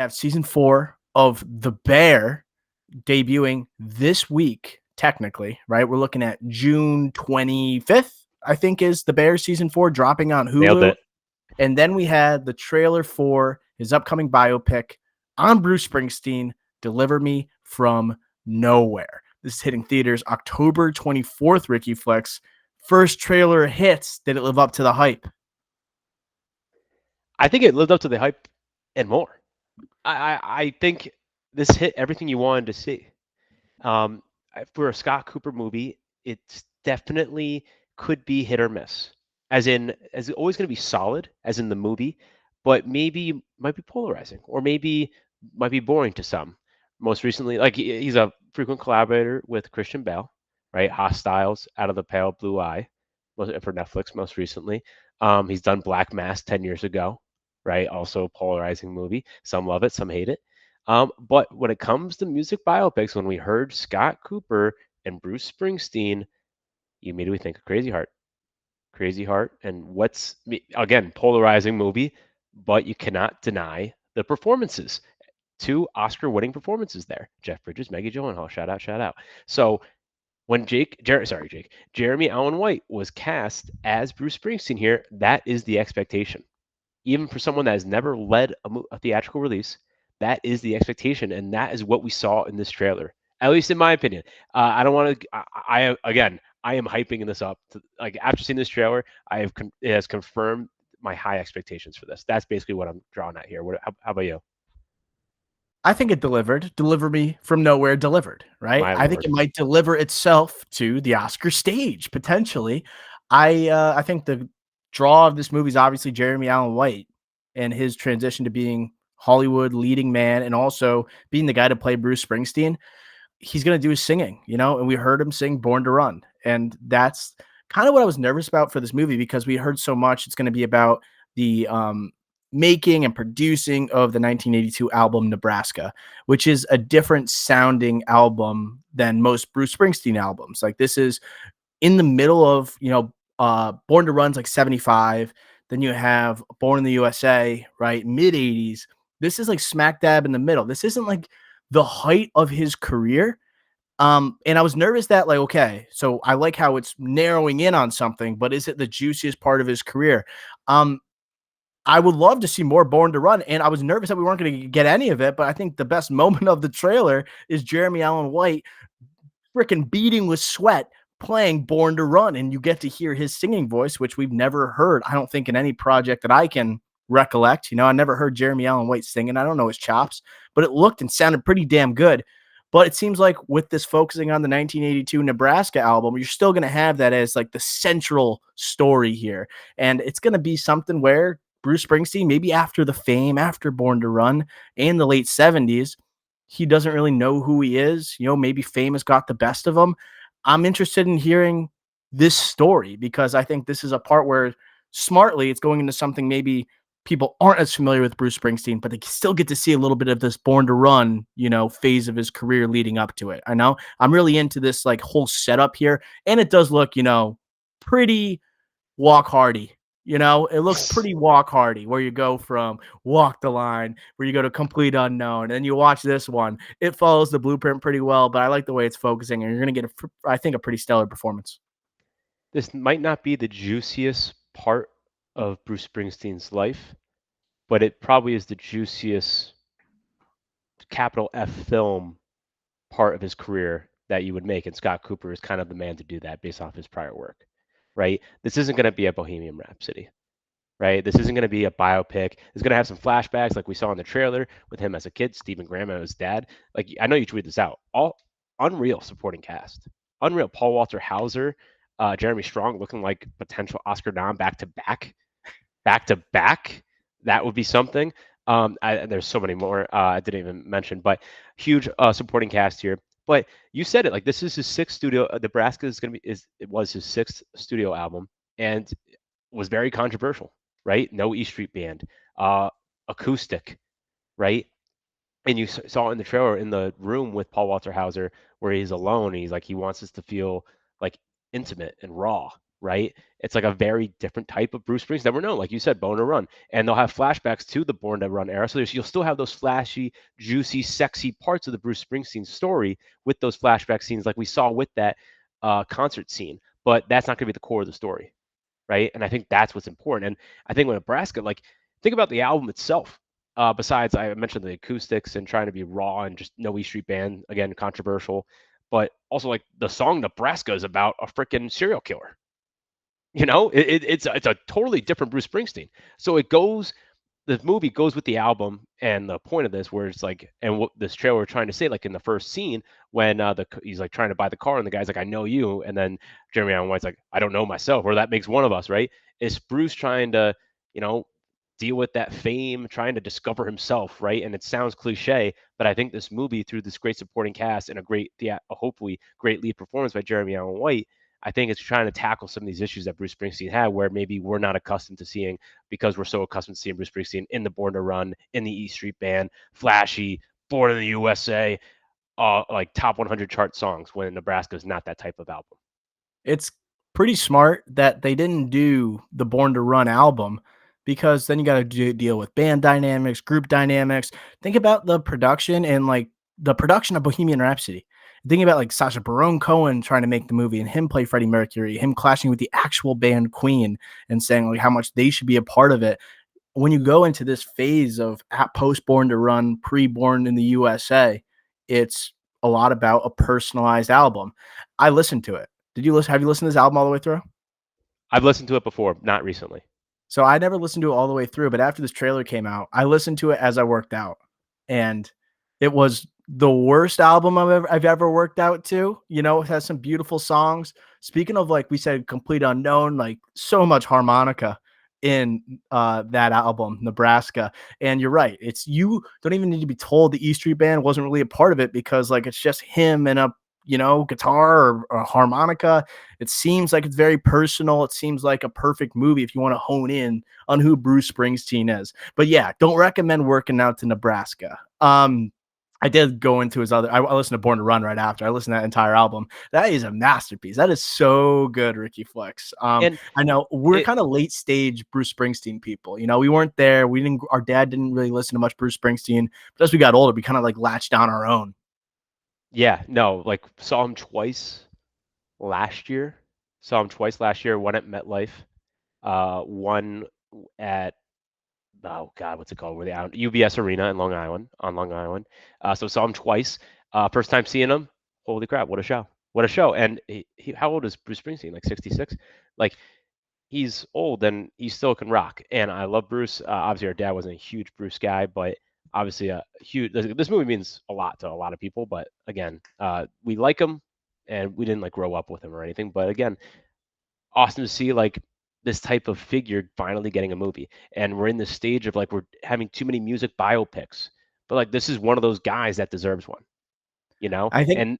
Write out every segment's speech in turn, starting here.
have season 4 of The Bear debuting this week, technically, right? We're looking at June 25th, I think, is The Bear season 4 dropping on Nailed Hulu. it. And then we had the trailer for his upcoming biopic on Bruce Springsteen, Deliver Me from Nowhere. This is hitting theaters October 24th, Ricky Flex. First trailer hits. Did it live up to the hype? I think it lived up to the hype and more. I think this hit everything you wanted to see. For a Scott Cooper movie, it's definitely could be hit or miss. As in, as always going to be solid, as in the movie, but maybe might be polarizing, or maybe might be boring to some. Most recently, like he's a frequent collaborator with Christian Bale, right? Hostiles, Out of the Pale Blue Eye, for Netflix. Most recently, he's done Black Mass 10 years ago, right? Also a polarizing movie. Some love it, some hate it. But when it comes to music biopics, when we heard Scott Cooper and Bruce Springsteen, you immediately think of Crazy Heart. Crazy Heart, and what's, again, polarizing movie, but you cannot deny the performances. 2 Oscar-winning performances there. Jeff Bridges, Maggie Gyllenhaal, shout out, shout out. So when Jeremy Allen White was cast as Bruce Springsteen here, that is the expectation. Even for someone that has never led a theatrical release, that is the expectation, and that is what we saw in this trailer. At least in my opinion. I don't want to. I am hyping this up. Like after seeing this trailer, it has confirmed my high expectations for this. That's basically what I'm drawing at here. How about you? I think it delivered. Deliver Me from Nowhere delivered, right? My I think lord. it might deliver itself to the Oscar stage potentially. I think the draw of this movie is obviously Jeremy Allen White and his transition to being Hollywood leading man and also being the guy to play Bruce Springsteen. He's going to do his singing, and we heard him sing Born to Run. And that's kind of what I was nervous about for this movie because we heard so much it's going to be about the making and producing of the 1982 album Nebraska, which is a different sounding album than most Bruce Springsteen albums. Like this is in the middle of, Born to Run's like 75. Then you have Born in the USA, right? Mid 80s. This is like smack dab in the middle. This isn't like the height of his career. And I was nervous that like, okay, so I like how it's narrowing in on something, but is it the juiciest part of his career? I would love to see more Born to Run, and I was nervous that we weren't going to get any of it, but I think the best moment of the trailer is Jeremy Allen White freaking beating with sweat playing Born to Run, and you get to hear his singing voice, which we've never heard, I don't think, in any project that I can recollect. I never heard Jeremy Allen White singing. I don't know his chops, but it looked and sounded pretty damn good. But it seems like with this focusing on the 1982 Nebraska album, you're still going to have that as like the central story here. And it's going to be something where Bruce Springsteen, maybe after the fame, after Born to Run in the late 70s, he doesn't really know who he is. Maybe fame has got the best of him. I'm interested in hearing this story because I think this is a part where smartly it's going into something maybe people aren't as familiar with Bruce Springsteen, but they still get to see a little bit of this Born to Run, phase of his career leading up to it. I know I'm really into this like whole setup here, and it does look, pretty walk hardy. It looks pretty walk hardy where you go from Walk the Line, where you go to Complete Unknown, and you watch this one. It follows the blueprint pretty well, but I like the way it's focusing, and you're going to get, I think, a pretty stellar performance. This might not be the juiciest part of Bruce Springsteen's life, but it probably is the juiciest capital F film part of his career that you would make, and Scott Cooper is kind of the man to do that based off his prior work, right? This isn't going to be a Bohemian Rhapsody, right? This isn't going to be a biopic. It's going to have some flashbacks like we saw in the trailer with him as a kid, Stephen Graham and his dad. Like, I know you tweeted this out. All unreal supporting cast. Unreal. Paul Walter Hauser, Jeremy Strong looking like potential Oscar nom back to back. That would be something. There's so many more I didn't even mention, but huge supporting cast here. But you said it, like this is his sixth studio. Nebraska is going to be it was his sixth studio album and was very controversial, right? No E Street Band, acoustic, right? And you saw in the trailer in the room with Paul Walter Hauser where he's alone. And he's like he wants us to feel like intimate and raw, right? It's like a very different type of Bruce Springsteen that we're known, like you said, Born to Run, and they'll have flashbacks to the Born to Run era. So you'll still have those flashy, juicy, sexy parts of the Bruce Springsteen story with those flashback scenes, like we saw with that concert scene. But that's not going to be the core of the story, right? And I think that's what's important. And I think with Nebraska, like think about the album itself. Besides, I mentioned the acoustics and trying to be raw and just no E Street Band, again, controversial, but also like the song Nebraska is about a freaking serial killer. It's a totally different Bruce Springsteen. So the movie goes with the album and the point of this, where it's like, and what this trailer trying to say, like in the first scene when he's like trying to buy the car and the guy's like, I know you, and then Jeremy Allen White's like, I don't know myself, or that makes one of us, right? It's Bruce trying to, you know, deal with that fame, trying to discover himself, right? And it sounds cliche, but I think this movie, through this great supporting cast and hopefully great lead performance by Jeremy Allen White, I think it's trying to tackle some of these issues that Bruce Springsteen had, where maybe we're not accustomed to seeing, because we're so accustomed to seeing Bruce Springsteen in the Born to Run, in the E Street Band, flashy, Born in the USA, like top 100 chart songs, when Nebraska is not that type of album. It's pretty smart that they didn't do the Born to Run album, because then you got to deal with band dynamics, group dynamics. Think about the production and like the production of Bohemian Rhapsody. Thinking about like Sacha Baron Cohen trying to make the movie and him play Freddie Mercury, him clashing with the actual band Queen and saying like how much they should be a part of it. When you go into this phase of at post Born to Run, pre Born in the USA, it's a lot about a personalized album. I listened to it. Did you listen? Have you listened to this album all the way through? I've listened to it before, not recently. So I never listened to it all the way through, but after this trailer came out, I listened to it as I worked out, and it was the worst album I've ever worked out to. You know, it has some beautiful songs. Speaking of, like we said, Complete Unknown, like so much harmonica in that album, Nebraska. And you're right, it's, you don't even need to be told the E Street Band wasn't really a part of it, because like it's just him and a guitar or harmonica. It seems like it's very personal. It seems like a perfect movie if you want to hone in on who Bruce Springsteen is. But yeah, don't recommend working out to Nebraska. I did go into his other. I listened to Born to Run right after. I listened to that entire album. That is a masterpiece. That is so good, Ricky Flex. And I know we're it, kind of late stage Bruce Springsteen people. You know, we weren't there. We didn't. Our dad didn't really listen to much Bruce Springsteen. But as we got older, we kind of like latched on our own. yeah, no, like saw him twice last year. Saw him twice last year. One at MetLife, one at, oh God, what's it called? Where they out UBS Arena in Long Island, on Long Island. So saw him twice. First time seeing him, holy crap, what a show! What a show! And how old is Bruce Springsteen? Like 66. Like, he's old and he still can rock. And I love Bruce. Obviously, our dad wasn't a huge Bruce guy, but obviously a huge. This movie means a lot to a lot of people. But again, we like him, and we didn't like grow up with him or anything. But again, awesome to see like this type of figure finally getting a movie. And we're in this stage of like we're having too many music biopics, but like this is one of those guys that deserves one, you know? I think. And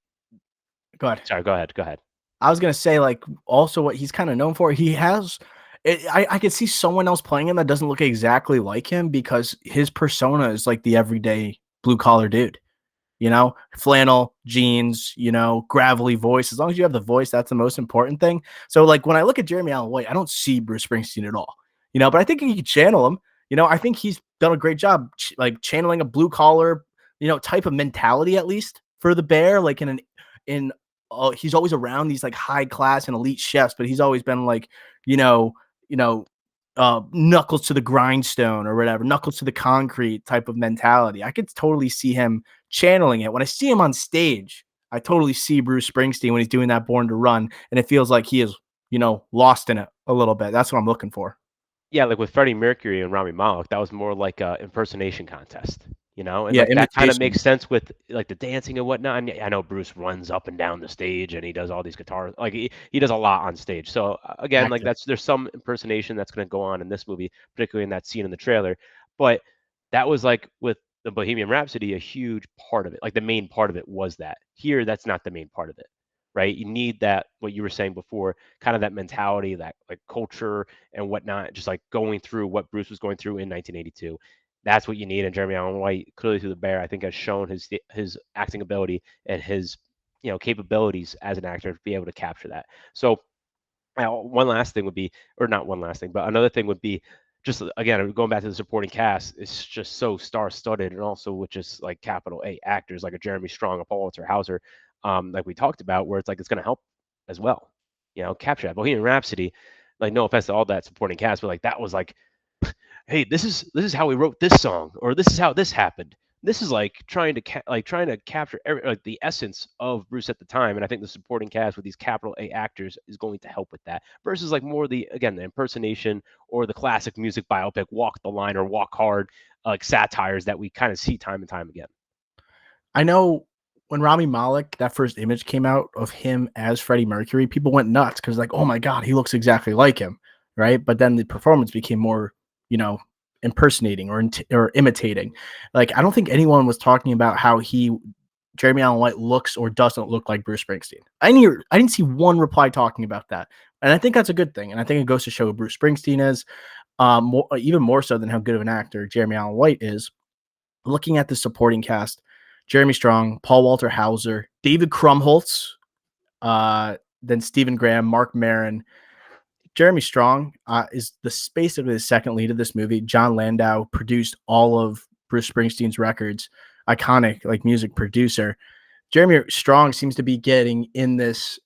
Go ahead. sorry, go ahead. Go ahead. I was gonna say, like, also what he's kind of known for. He has, I could see someone else playing him that doesn't look exactly like him, because his persona is like the everyday blue collar dude. You know, flannel, jeans, gravelly voice. As long as you have the voice, that's the most important thing. So, like, when I look at Jeremy Allen White, I don't see Bruce Springsteen at all. But I think he can channel him. I think he's done a great job, like channeling a blue collar, type of mentality, at least for the Bear. Like in he's always around these like high class and elite chefs, but he's always been like, you know, you know, knuckles to the grindstone or whatever, knuckles to the concrete type of mentality. I could totally see him channeling it. When I see him on stage, I totally see Bruce Springsteen when he's doing that Born to Run, and it feels like he is, lost in it a little bit. That's what I'm looking for. Yeah, like with Freddie Mercury and Rami Malek, that was more like a impersonation contest, you know, and Yeah, like that kind of imitation. makes sense with like the dancing and whatnot. And I know Bruce runs up and down the stage and he does all these guitars, like he does a lot on stage. So again, like Accurate. there's some impersonation that's going to go on in this movie, particularly in that scene in the trailer. But that was like with the Bohemian Rhapsody, a huge part of it. Like the main part of it was that. Here, that's not the main part of it, right? You need that, what you were saying before, kind of that mentality, that like culture and whatnot, just like going through what Bruce was going through in 1982. That's what you need. And Jeremy Allen White, clearly through the Bear, I think has shown his acting ability and his capabilities as an actor to be able to capture that. So One last thing would be, or not one last thing, but another thing would be just again going back to the supporting cast. It's just so star-studded, and also with just like capital A actors like a Jeremy Strong, a Paul Walter Hauser, like we talked about, where it's like it's going to help as well. Capture that Bohemian Rhapsody. Like no offense to all that supporting cast, but like that was like, hey, this is how we wrote this song, or this is how this happened. This is like trying to capture like the essence of Bruce at the time, and I think the supporting cast with these capital A actors is going to help with that. Versus like more the impersonation or the classic music biopic Walk the Line or Walk Hard, like satires that we kind of see time and time again. I know when Rami Malek, that first image came out of him as Freddie Mercury, people went nuts because like, oh my god, he looks exactly like him, right? But then the performance became more, you know, impersonating or imitating. Like, I don't think anyone was talking about how Jeremy Allen White looks or doesn't look like Bruce Springsteen. I didn't see one reply talking about that, and I think that's a good thing. And I think it goes to show who Bruce Springsteen is, even more so than how good of an actor Jeremy Allen White is. Looking at the supporting cast, Jeremy Strong, Paul Walter Hauser, David Krumholtz, then Stephen Graham, Mark Maron. Jeremy Strong is basically the second lead of this movie. John Landau produced all of Bruce Springsteen's records, iconic like music producer. Jeremy Strong seems to be getting in this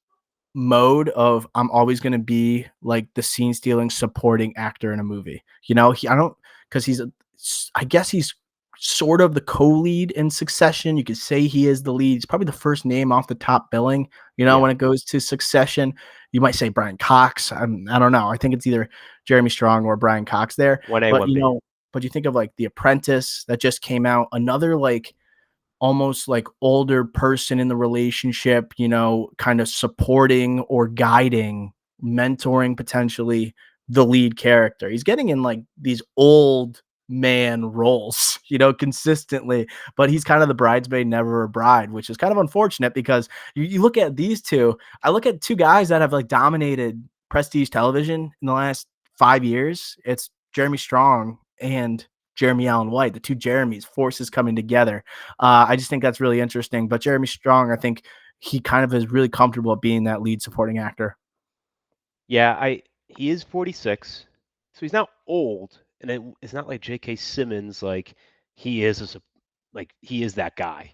mode of I'm always going to be like the scene stealing supporting actor in a movie. I don't because I guess he's sort of the co-lead in Succession. You could say he is the lead. He's probably the first name off the top billing, Yeah. when it goes to Succession. You might say Brian Cox. I don't know. I think it's either Jeremy Strong or Brian Cox there. 1A, But 1B. but you think of like The Apprentice that just came out, another like almost like older person in the relationship, kind of supporting or guiding, mentoring potentially the lead character. He's getting in like these old man roles, consistently, but he's kind of the bridesmaid, never a bride, which is kind of unfortunate because you look at these two. I look at two guys that have like dominated prestige television in the last 5 years. It's Jeremy Strong and Jeremy Allen White, the two Jeremys, forces coming together. I just think that's really interesting. But Jeremy Strong, I think he kind of is really comfortable at being that lead supporting actor. Yeah, he is 46, so he's not old, and it's not like J.K. Simmons, like he is he is that guy.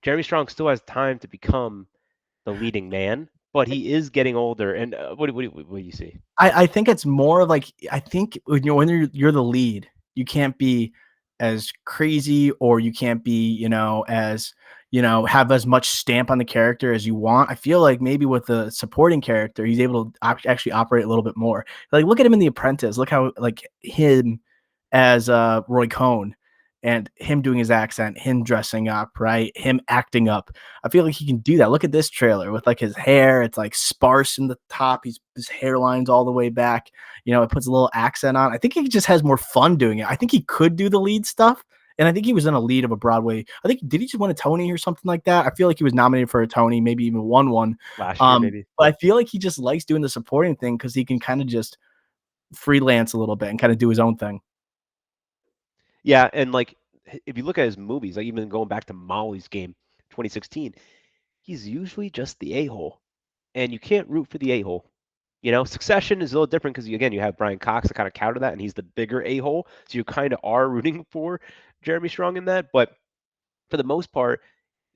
Jeremy Strong still has time to become the leading man, but he is getting older. And what do you see? I think it's more of like, I think when you're the lead, you can't be as crazy, or you can't be, as have as much stamp on the character as you want. I feel like maybe with the supporting character, he's able to actually operate a little bit more. Like, look at him in The Apprentice. Look how like him as Roy Cohn, and him doing his accent, him dressing up, right? Him acting up. I feel like he can do that. Look at this trailer with like his hair. It's like sparse in the top. His hairline's all the way back. It puts a little accent on. I think he just has more fun doing it. I think he could do the lead stuff. And I think he was in a lead of a Broadway. Did he just win a Tony or something like that? I feel like he was nominated for a Tony, maybe even won one Last year, maybe. But I feel like he just likes doing the supporting thing because he can kind of just freelance a little bit and kind of do his own thing. Yeah, and like if you look at his movies, like even going back to Molly's Game, 2016, he's usually just the a-hole, and you can't root for the a-hole. Succession is a little different because again you have Brian Cox to kind of counter that, and he's the bigger a-hole, so you kind of are rooting for Jeremy Strong in that. But for the most part,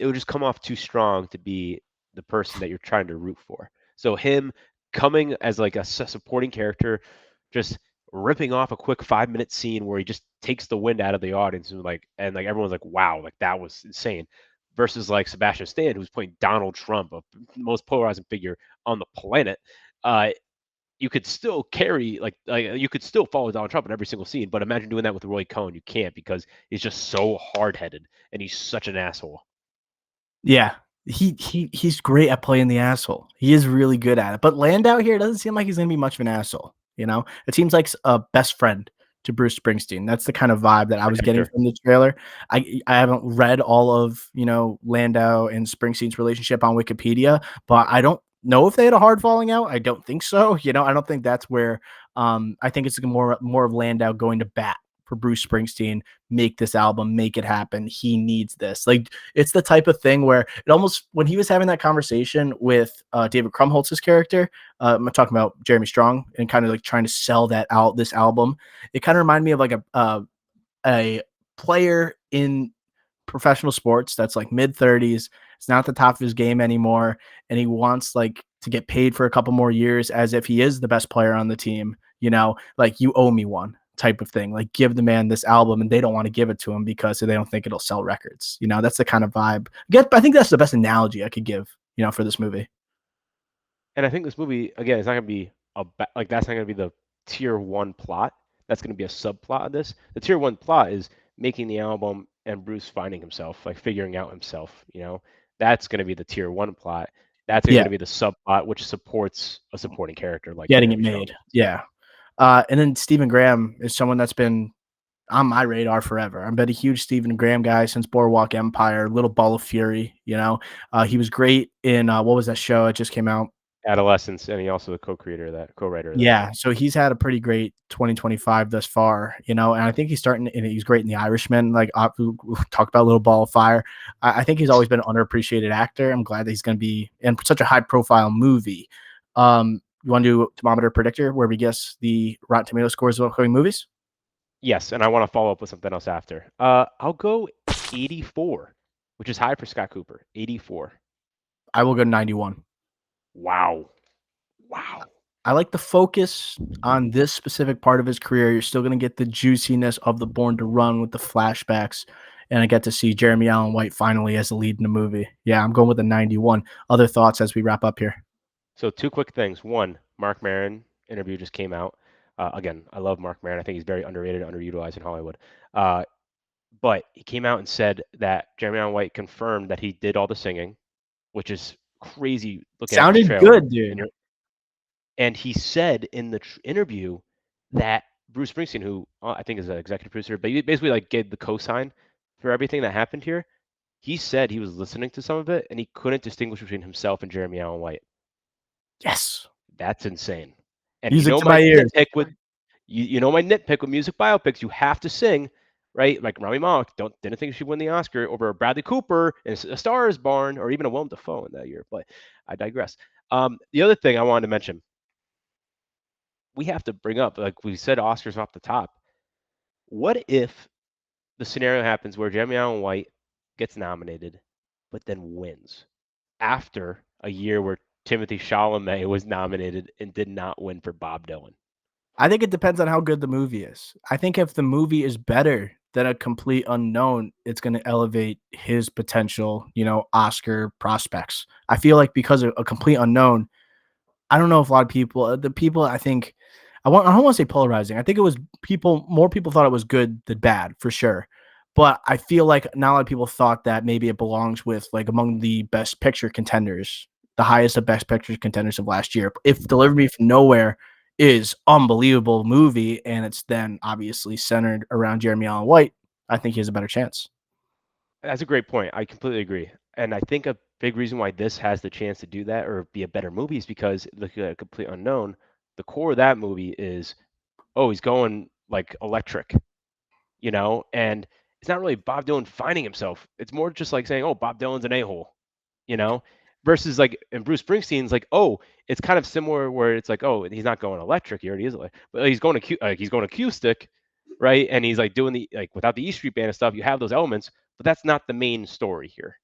it would just come off too strong to be the person that you're trying to root for. So him coming as like a supporting character, just ripping off a quick 5-minute scene where he just takes the wind out of the audience and everyone's like, wow, like that was insane. Versus like Sebastian Stan, who's playing Donald Trump, the most polarizing figure on the planet. You could still carry you could still follow Donald Trump in every single scene, but imagine doing that with Roy Cohn. You can't, because he's just so hard headed and he's such an asshole. Yeah, he's great at playing the asshole. He is really good at it. But Landau here doesn't seem like he's gonna be much of an asshole. It seems like a best friend to Bruce Springsteen. That's the kind of vibe that I was getting from the trailer. I haven't read all of Landau and Springsteen's relationship on Wikipedia, but I don't know if they had a hard falling out. I don't think so. I don't think that's where. I think it's more of Landau going to bat for Bruce Springsteen, make this album, make it happen. He needs this. Like, it's the type of thing where it almost, when he was having that conversation with David Krumholtz's character, I'm talking about Jeremy Strong, and kind of like trying to sell this album. It kind of reminded me of like a player in professional sports that's like mid 30s. It's not at the top of his game anymore, and he wants like to get paid for a couple more years as if he is the best player on the team. Like, you owe me one type of thing. Like, give the man this album, and they don't want to give it to him because they don't think it'll sell records. That's the kind of vibe. I think that's the best analogy I could give, for this movie. And I think this movie, again, is not going to be that's not going to be the tier one plot. That's going to be a subplot of this. The tier one plot is making the album and Bruce finding himself, like figuring out himself. That's going to be the tier one plot. That's going to be the subplot, which supports a supporting character like getting it made. Yeah. And then Stephen Graham is someone that's been on my radar forever. I've been a huge Stephen Graham guy since Boardwalk Empire, Little Ball of Fury. He was great in what was that show? It just came out. Adolescence, and he also the co-writer of that. Yeah, so he's had a pretty great 2025 thus far, and I think he's he's great in The Irishman. Like, talk about Little Ball of Fire. I think he's always been an underappreciated actor. I'm glad that he's going to be in such a high-profile movie. You want to do thermometer predictor where we guess the Rotten Tomato scores of upcoming movies? Yes, and I want to follow up with something else after. I'll go 84, which is high for Scott Cooper. 84. I will go 91. Wow. I like the focus on this specific part of his career. You're still going to get the juiciness of the Born to Run with the flashbacks, and I get to see Jeremy Allen White finally as the lead in the movie. Yeah, I'm going with a 91. Other thoughts as we wrap up here? So 2 quick things. One, Marc Maron interview just came out. Again, I love Marc Maron. I think he's very underrated, underutilized in Hollywood. But he came out and said that Jeremy Allen White confirmed that he did all the singing, which is crazy. Sounded good, dude. And he said in the interview that Bruce Springsteen, who I think is an executive producer, but he basically like gave the cosign for everything that happened here. He said he was listening to some of it and he couldn't distinguish between himself and Jeremy Allen White. Yes, that's insane. And music to my ears. You know my nitpick with music biopics. You have to sing, right? Like Rami Malek didn't think she would win the Oscar over Bradley Cooper in A Star Is Born, or even a Willem Dafoe in that year. But I digress. The other thing I wanted to mention, we have to bring up, like we said, Oscars off the top. What if the scenario happens where Jeremy Allen White gets nominated, but then wins after a year where Timothée Chalamet was nominated and did not win for Bob Dylan? I think it depends on how good the movie is. I think if the movie is better than A Complete Unknown, it's going to elevate his potential, Oscar prospects. I feel like because of A Complete Unknown, I don't know if a lot of people, I think, I don't want to say polarizing. I think it was more people thought it was good than bad, for sure. But I feel like not a lot of people thought that maybe it belongs with like among the best picture contenders, the highest of best picture contenders of last year. If Deliver Me From Nowhere is unbelievable movie and it's then obviously centered around Jeremy Allen White, I think he has a better chance. That's a great point. I completely agree. And I think a big reason why this has the chance to do that or be a better movie is because looking at A Complete Unknown, the core of that movie is, he's going like electric, and it's not really Bob Dylan finding himself. It's more just like saying, Bob Dylan's an a-hole, versus like, and Bruce Springsteen's like, it's kind of similar where it's like, he's not going electric. He already is electric, but he's going acoustic, right? And he's like doing the, like without the E Street Band and stuff, you have those elements, but that's not the main story here.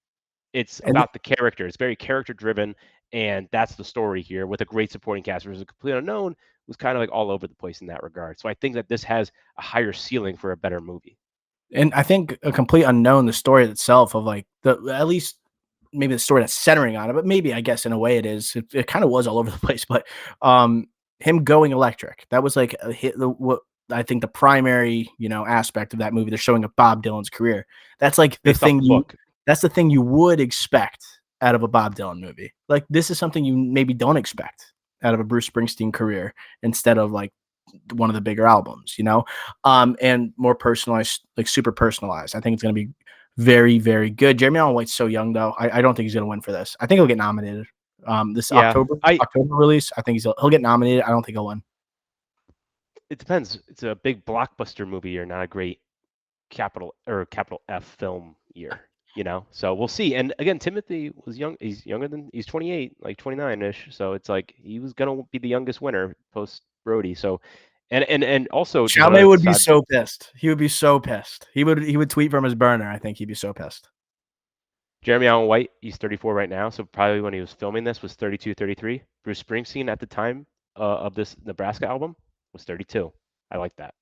It's about the character. It's very character driven, and that's the story here with a great supporting cast. Versus A Complete Unknown was kind of like all over the place in that regard. So I think that this has a higher ceiling for a better movie. And I think A Complete Unknown, the story itself of like at least maybe the story that's centering on it, but maybe I guess in a way it is. It kind of was all over the place, but him going electric, that was like what I think the primary aspect of that movie. They're showing of Bob Dylan's career. That's like the thing that's the thing you would expect out of a Bob Dylan movie. Like, this is something you maybe don't expect out of a Bruce Springsteen career instead of like one of the bigger albums, and more personalized, like super personalized. I think it's going to be very, very good. Jeremy Allen White's so young though. I don't think he's going to win for this. I think he'll get nominated. October release. I think he'll get nominated. I don't think he'll win. it depends. It's a big blockbuster movie year, not a great capital F film year. So we'll see. And again, Timothy was young. He's 28, like 29ish. So it's like he was gonna be the youngest winner post Brody. So, and also just Chalamet another would be side. so pissed. He would be so pissed. He would tweet from his burner. I think he'd be so pissed. Jeremy Allen White, he's 34 right now. So probably when he was filming this was 32, 33. Bruce Springsteen at the time of this Nebraska album was 32. I like that.